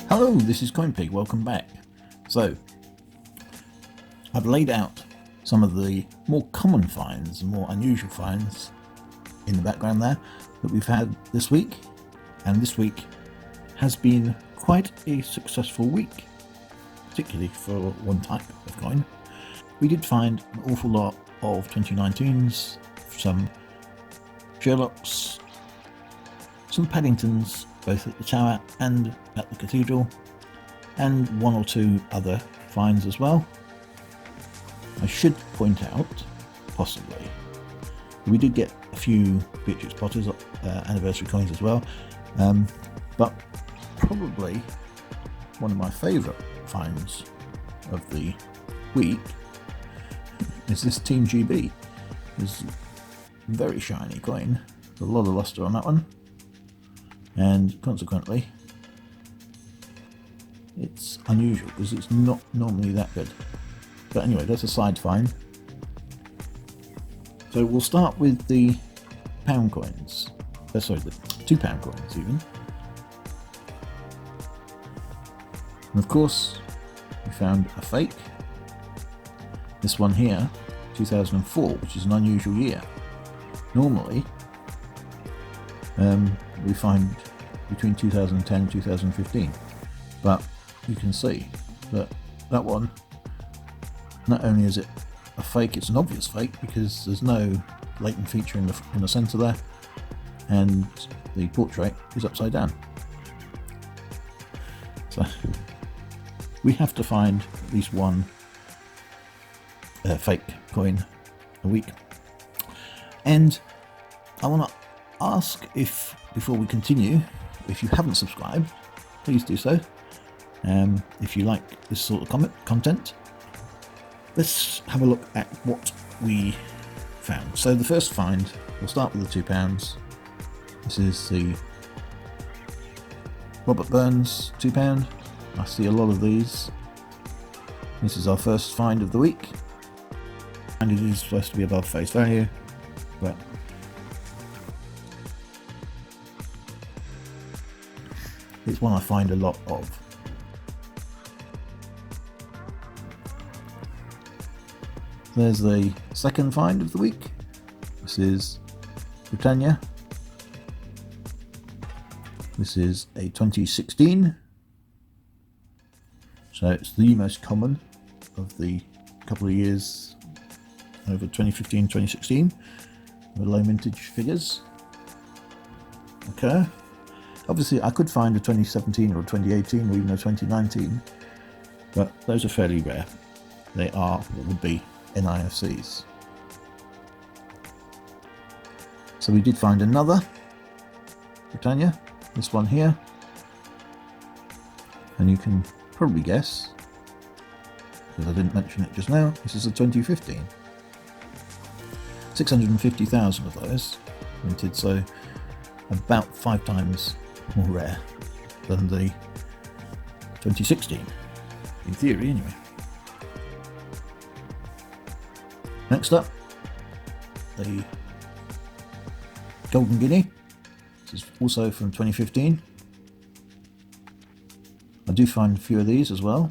Hello, this is CoinPig, welcome back. So, I've laid out some of the more common finds, more unusual finds in the background there that we've had this week. And this week has been quite a successful week, particularly for one type of coin. We did find an awful lot of 2019s, some Sherlocks, some Paddingtons, both at the Tower and at the Cathedral, and one or two other finds as well. I should point out, possibly, we did get a few Beatrix Potter's anniversary coins as well, but probably one of my favourite finds of the week is this Team GB. It's a very shiny coin, a lot of luster on that one, and consequently it's unusual because it's not normally that good. But anyway, that's a side find. So we'll start with the pound coins. Sorry, the £2 coins even. And of course, we found a fake. This one here, 2004, which is an unusual year. Normally, we find between 2010 and 2015, but you can see that that one, not only is it a fake, it's an obvious fake because there's no latent feature in the center there, and the portrait is upside down. So we have to find at least one fake coin a week. And I want to ask, if before we continue, if you haven't subscribed, please do so. If you like this sort of content, let's have a look at what we found. So the first find, we'll start with the £2. This is the Robert Burns £2. I see a lot of these. This is our first find of the week, and it is supposed to be above face value, but it's one I find a lot of. There's the second find of the week. This is Britannia. This is a 2016. So it's the most common of the couple of years over 2015, 2016, with low mintage figures occur. Obviously, I could find a 2017 or a 2018 or even a 2019, but those are fairly rare. They are what would be NIFCs. So we did find another Britannia, this one here, and you can probably guess, because I didn't mention it just now, this is a 2015. 650,000 of those minted, so about 5 times more rare than the 2016, in theory anyway. Next up, the Golden Guinea. This is also from 2015. I do find a few of these as well.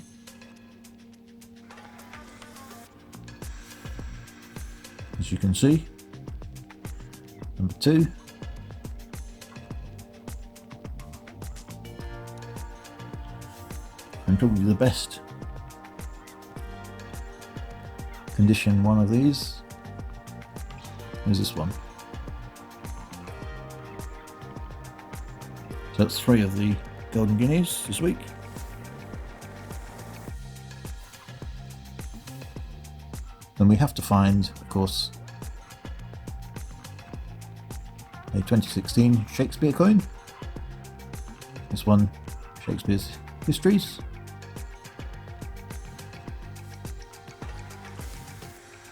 As you can see, number 2. And probably the best condition one of these is this one. So that's 3 of the Golden Guineas this week. Then we have to find, of course, a 2016 Shakespeare coin. This one, Shakespeare's Histories.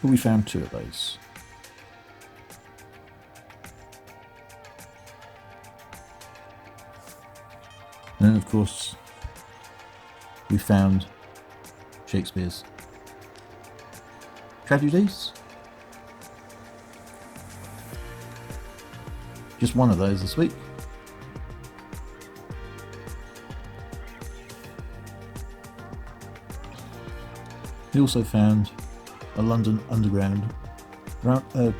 But we found 2 of those. And then, of course, we found Shakespeare's Tragedies. Just one of those this week. We also found a London Underground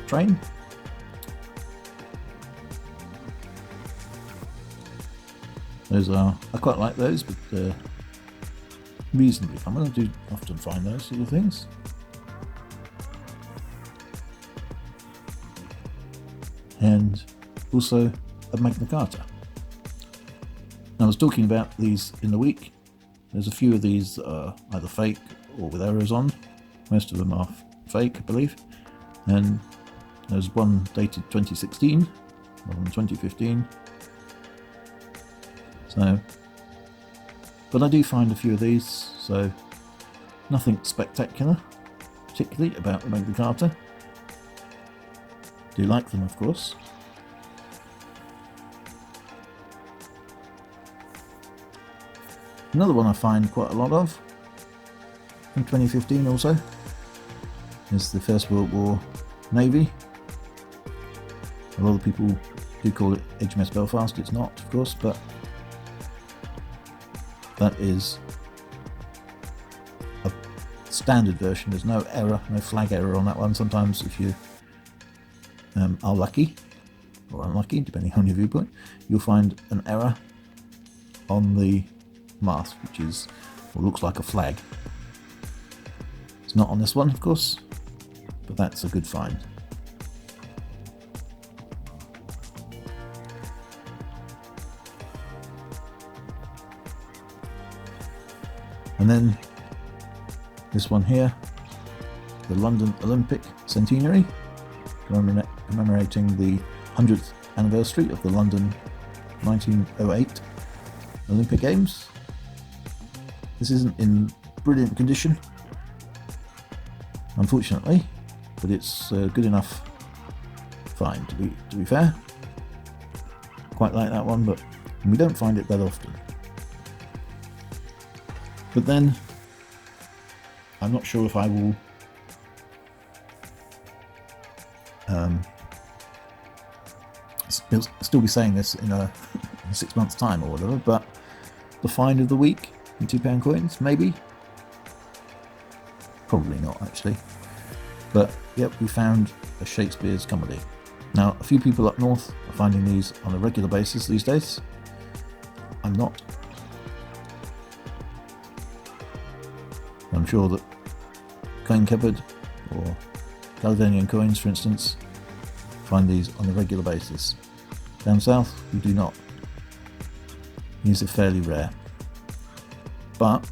train. Those are, I quite like those, but they're reasonably common. I do often find those sort of things. And also a Magna Carta. I was talking about these in the week. There's a few of these that are either fake or with errors on. Most of them are fake, I believe. And there's one dated 2016, rather than 2015. So, but I do find a few of these, so nothing spectacular, particularly about the Magna Carta. Do like them, of course. Another one I find quite a lot of, from 2015 also, is the First World War Navy. A lot of people do call it HMS Belfast. It's not, of course, but that is a standard version. There's no error, no flag error on that one. Sometimes if you are lucky or unlucky, depending on your viewpoint, you'll find an error on the mast, which is what looks like a flag. It's not on this one, of course, but that's a good find. And then this one here, the London Olympic Centenary, commemorating the 100th anniversary of the London 1908 Olympic Games. This isn't in brilliant condition, unfortunately, but it's a good enough find to be fair. Quite like that one, but we don't find it that often. But then, I'm not sure if I will still be saying this in a 6 months time or whatever, but the find of the week in £2 coins, maybe? Probably not, actually. But yep, we found a Shakespeare's comedy. Now, a few people up north are finding these on a regular basis these days. I'm not. I'm sure that Coin Cupboard or Caledonian Coins, for instance, find these on a regular basis. Down south, we do not. These are fairly rare. But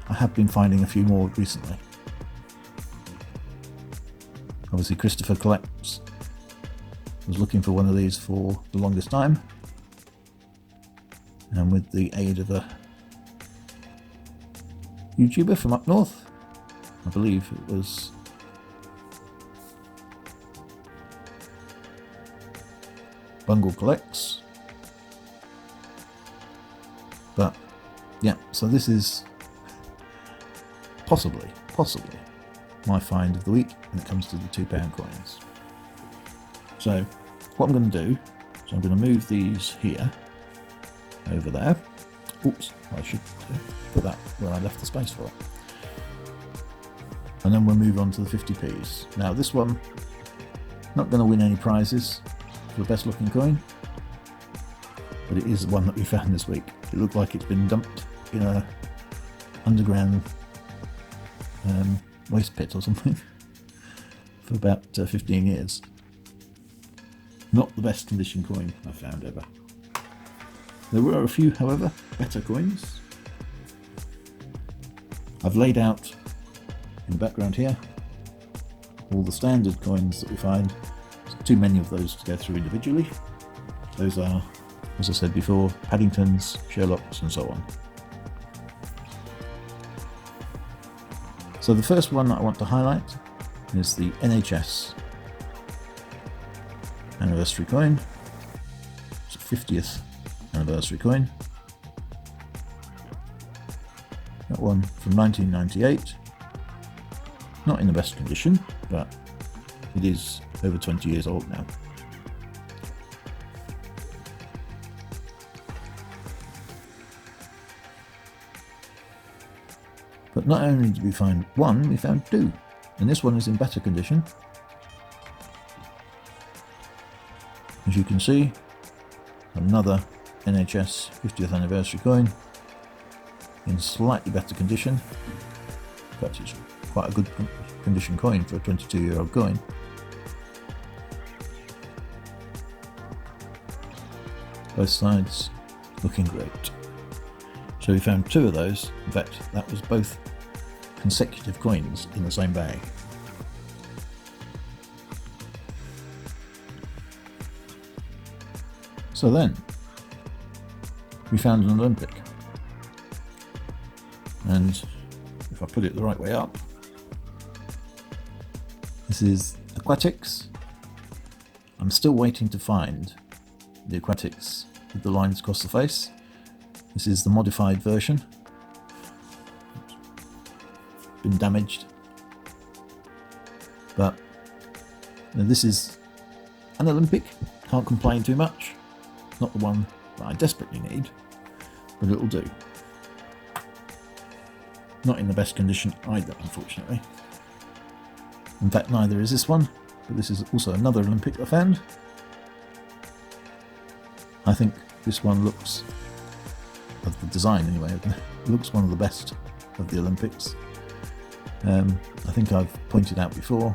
I have been finding a few more recently. Obviously, Christopher Collects was looking for one of these for the longest time, and with the aid of a YouTuber from up north, I believe it was Bungle Collects. But yeah, so this is possibly my find of the week when it comes to the £2 coins. So what I'm going to do is I'm going to move these here over there. Oops, I should put that where I left the space for it. And then we'll move on to the 50p's. Now this one, not going to win any prizes for the best looking coin, but it is the one that we found this week. It looked like it's been dumped in a underground waste pit or something for about 15 years. Not the best condition coin I've found ever. There were a few, however, better coins. I've laid out in the background here all the standard coins that we find. There's too many of those to go through individually. Those are, as I said before, Paddingtons, Sherlocks and so on. So the first one that I want to highlight is the NHS anniversary coin. It's a 50th anniversary coin. That one from 1998. Not in the best condition, but it is over 20 years old now. But not only did we find one, we found two, and this one is in better condition. As you can see, another NHS 50th anniversary coin in slightly better condition. In fact, it's quite a good condition coin for a 22-year-old coin. Both sides looking great. So we found two of those. In fact, that was both consecutive coins in the same bag. So then, we found an Olympic. And if I put it the right way up, this is aquatics. I'm still waiting to find the aquatics with the lines across the face. This is the modified version. It's been damaged. But this is an Olympic. Can't complain too much. Not the one that I desperately need, but it'll do. Not in the best condition either, unfortunately. In fact, neither is this one, but this is also another Olympic I found. I think this one looks, of the design anyway, looks one of the best of the Olympics. I think I've pointed out before,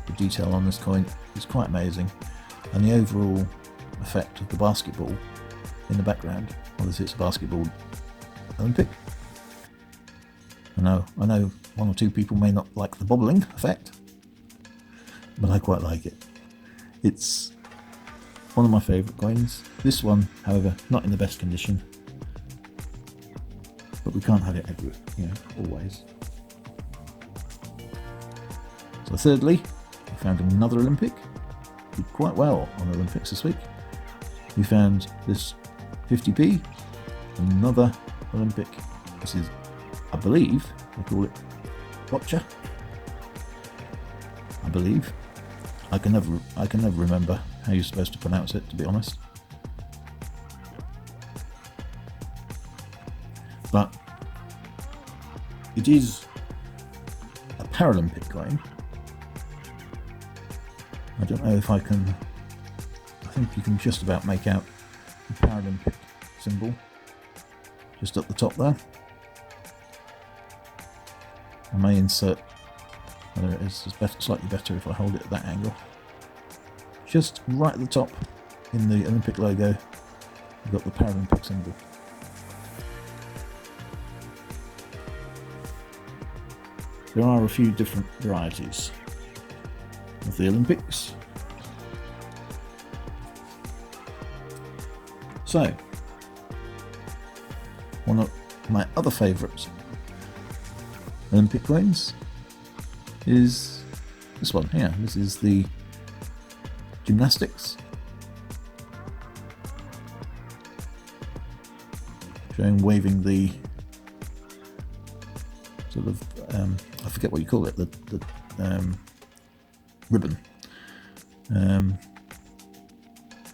the detail on this coin is quite amazing, and the overall effect of the basketball in the background. Obviously it's a basketball Olympic. I know one or two people may not like the bobbling effect, but I quite like it. It's one of my favourite coins. This one, however, not in the best condition, but we can't have it everywhere, always. So thirdly, we found another Olympic. Did quite well on Olympics this week. We found this 50p, another Olympic. This is, I believe, they call it Watcher. I believe. I can never remember how you're supposed to pronounce it, to be honest. But it is a Paralympic coin. I don't know if I can. I think you can just about make out the Paralympic symbol just at the top there. I may insert, there it is, it's better, slightly better if I hold it at that angle. Just right at the top in the Olympic logo, you've got the Paralympic symbol. There are a few different varieties of the Olympics. So, one of my other favourites Olympic coins is this one here. This is the gymnastics, showing waving the sort of I forget what you call it, the ribbon.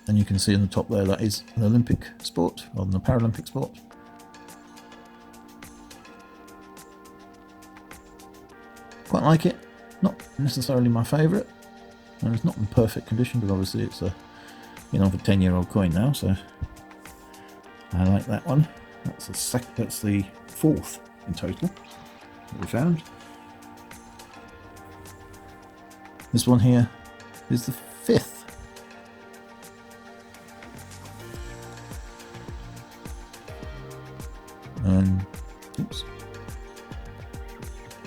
And you can see on the top there that is an Olympic sport, rather than a Paralympic sport. Quite like it. Not necessarily my favourite. And it's not in perfect condition, but obviously it's a, of a 10-year-old coin now, so I like that one. That's the fourth in total that we found. This one here is the fifth. Oops.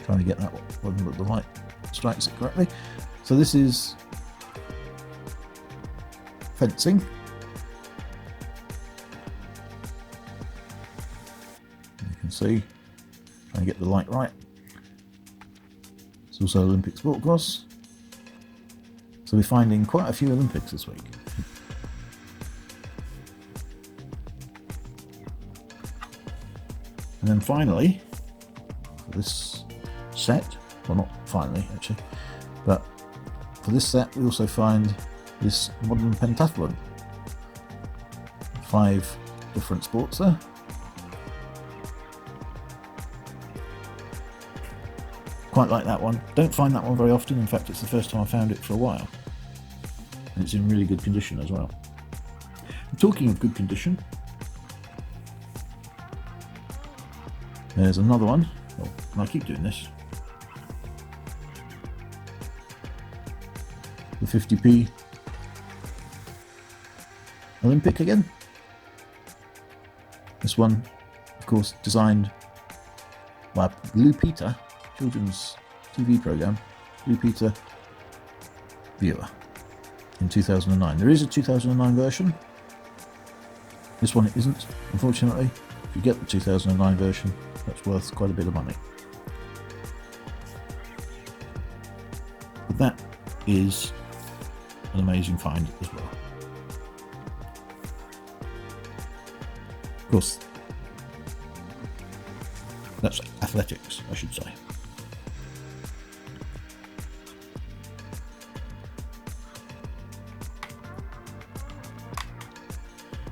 Trying to get that one that the light strikes it correctly. So this is fencing. You can see, trying to get the light right. It's also Olympic sport cross. So we're finding quite a few Olympics this week. And then finally, for this set, well, not finally actually, but for this set we also find this modern pentathlon. 5 different sports there. Quite like that one. Don't find that one very often. In fact, it's the first time I found it for a while. And it's in really good condition as well. Talking of good condition, there's another one. Oh, I keep doing this. The 50p Olympic again. This one, of course, designed by Lupita, children's TV program, Lupita viewer, in 2009. There is a 2009 version. This one isn't, unfortunately. If you get the 2009 version, that's worth quite a bit of money. But that is an amazing find as well. Of course, that's athletics, I should say.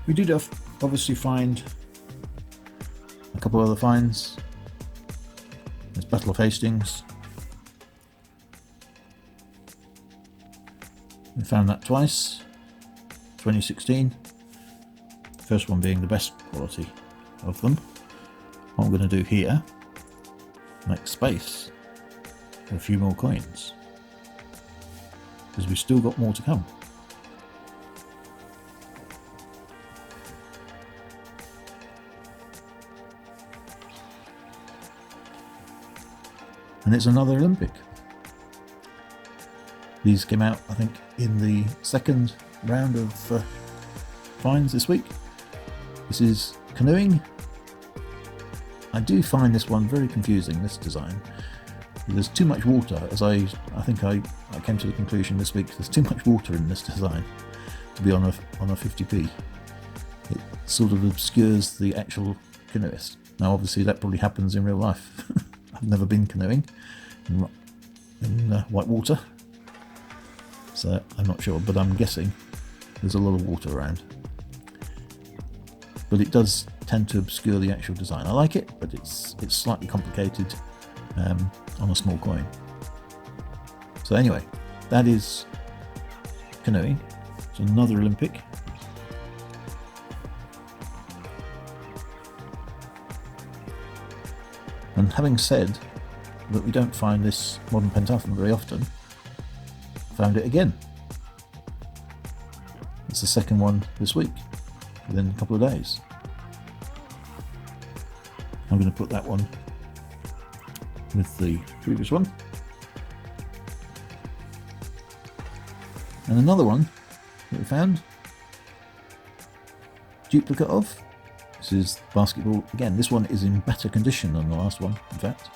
We did obviously find a couple other finds. There's Battle of Hastings. We found that twice, 2016. The first one being the best quality of them. What I'm going to do here, make space for a few more coins, because we've still got more to come. And it's another Olympic. These came out, I think, in the second round of finds this week. This is canoeing. I do find this one very confusing, this design. There's too much water, as I think I came to the conclusion this week. There's too much water in this design to be on a 50p. It sort of obscures the actual canoeist. Now, obviously, that probably happens in real life. I've never been canoeing in white water, so I'm not sure, but I'm guessing there's a lot of water around. But it does tend to obscure the actual design. I like it, but it's slightly complicated on a small coin. So anyway, that is canoeing. It's another Olympic. And having said that we don't find this modern pentathlon very often, found it again. It's the second one this week, within a couple of days. I'm going to put that one with the previous one. And another one that we found, duplicate of. This is basketball again. This one is in better condition than the last one, in fact.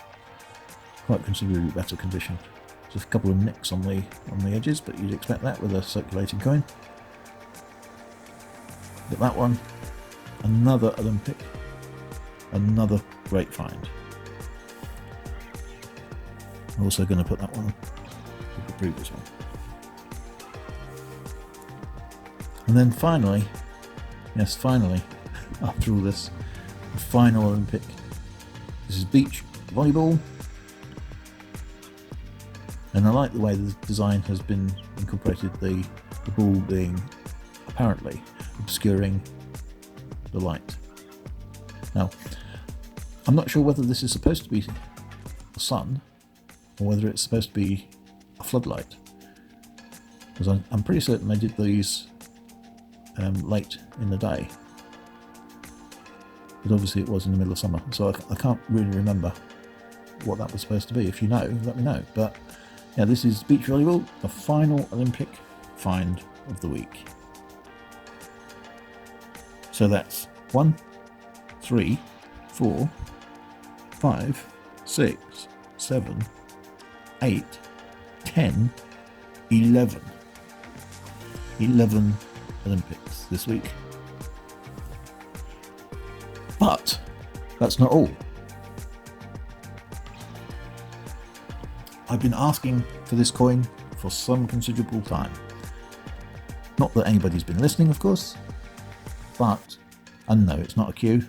Quite considerably better condition. Just a couple of nicks on the edges, but you'd expect that with a circulating coin. But that one, another Olympic, another great find. I'm also going to put that one with the previous one. And then finally, yes, finally, after all this, the final Olympic. This is beach volleyball. And I like the way the design has been incorporated, the ball being apparently obscuring the light. Now, I'm not sure whether this is supposed to be the sun or whether it's supposed to be a floodlight, because I'm pretty certain they did these late in the day, but obviously it was in the middle of summer, so I can't really remember what that was supposed to be. If you know, let me know. But yeah, this is beach volleyball, the final Olympic find of the week. So that's 1, 3, 4, 5, 6, 7, 8, 10, 11. 11 Olympics this week. But that's not all. I've been asking for this coin for some considerable time. Not that anybody's been listening, of course, but, and no, it's not a cue.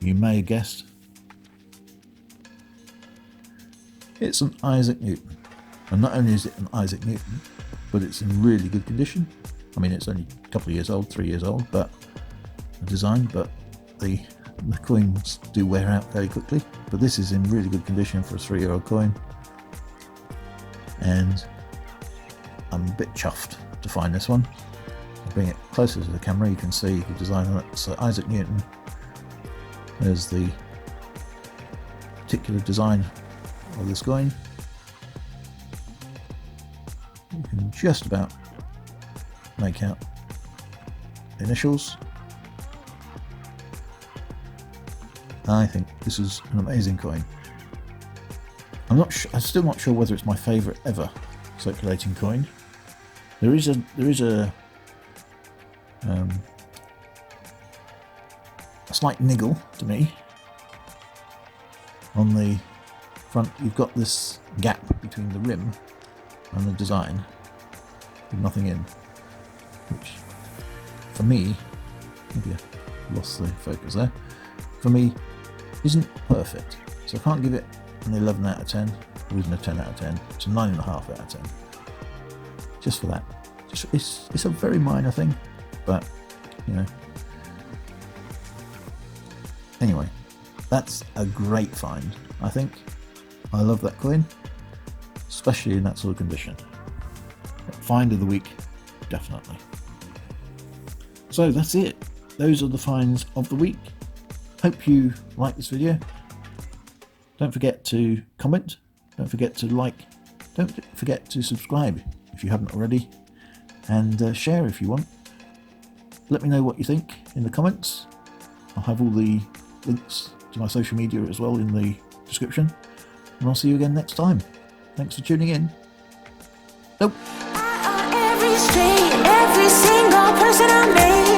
You may have guessed. It's an Isaac Newton. And not only is it an Isaac Newton, but it's in really good condition. I mean, it's only a couple of years old, 3 years old, but the design, but the coins do wear out very quickly. But this is in really good condition for a 3-year-old coin. And I'm a bit chuffed to find this one. I'll bring it closer to the camera, you can see the design on it. So Isaac Newton, there's the particular design of this coin. You can just about make out the initials. I think this is an amazing coin. I'm still not sure whether it's my favourite ever circulating coin. There is a slight niggle to me. On the front, you've got this gap between the rim and the design with nothing in, which for me, maybe I lost the focus there, for me isn't perfect. So I can't give it an 11 out of 10 or even a 10 out of 10. It's a 9.5 out of 10. Just for that. It's a very minor thing, but you know. Anyway, that's a great find, I think. I love that coin, especially in that sort of condition. Find of the week, definitely. So that's it. Those are the finds of the week. Hope you like this video. Don't forget to comment. Don't forget to like. Don't forget to subscribe if you haven't already. And share if you want. Let me know what you think in the comments. I'll have all the links to my social media as well in the description. And I'll see you again next time. Thanks for tuning in. Nope. Every street, every single person I meet.